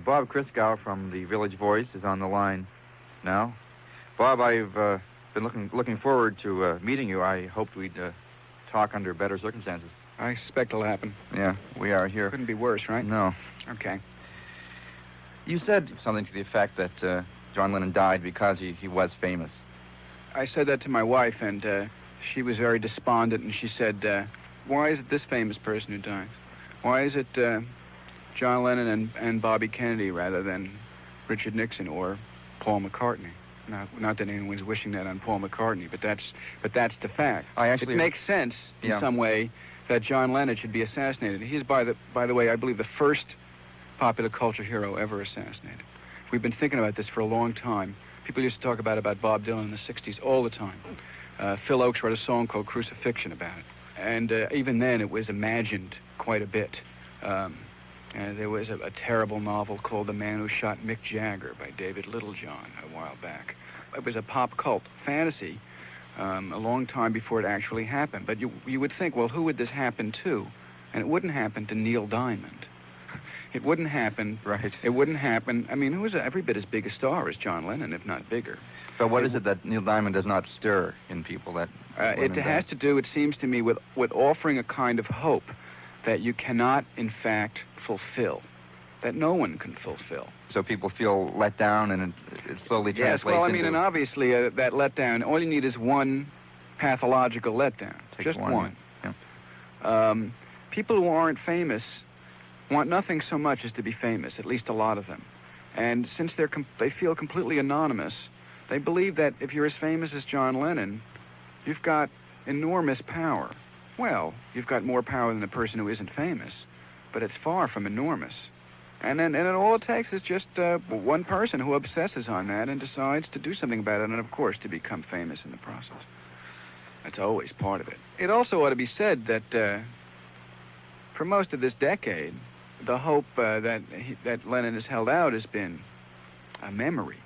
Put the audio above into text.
Bob Christgau from the Village Voice is on the line now. Bob, I've been looking forward to meeting you. I hoped we'd talk under better circumstances. I suspect it'll happen. Yeah, we are here. Couldn't be worse, right? No. Okay. You said something to the effect that John Lennon died because he was famous. I said that to my wife, and she was very despondent, and she said, why is it this famous person who died? Why is it John Lennon and Bobby Kennedy rather than Richard Nixon or Paul McCartney? Not that anyone's wishing that on Paul McCartney, but that's the fact. It makes sense in some way that John Lennon should be assassinated. He's, by the way, I believe the first popular culture hero ever assassinated. We've been thinking about this for a long time. People used to talk about Bob Dylan in the 60s all the time. Phil Oakes wrote a song called Crucifixion about it. And even then, it was imagined quite a bit. There was a terrible novel called The Man Who Shot Mick Jagger by David Littlejohn a while back. It was a pop cult fantasy a long time before it actually happened. But you would think, well, who would this happen to? And it wouldn't happen to Neil Diamond. It wouldn't happen. Right. It wouldn't happen. I mean, who was every bit as big a star as John Lennon, if not bigger? But what is it that Neil Diamond does not stir in people that it has to do, it seems to me, with offering a kind of hope that you cannot, in fact, fulfill, that no one can fulfill. So people feel let down, and it slowly translates into... Yes, well, I mean, and obviously that letdown, all you need is one pathological letdown. Just one. Yeah. People who aren't famous want nothing so much as to be famous, at least a lot of them. And since they feel completely anonymous, they believe that if you're as famous as John Lennon, you've got enormous power. Well, you've got more power than the person who isn't famous, but it's far from enormous. And all it takes is just one person who obsesses on that and decides to do something about it, and of course to become famous in the process. That's always part of it. It also ought to be said that for most of this decade, the hope that Lennon has held out has been a memory.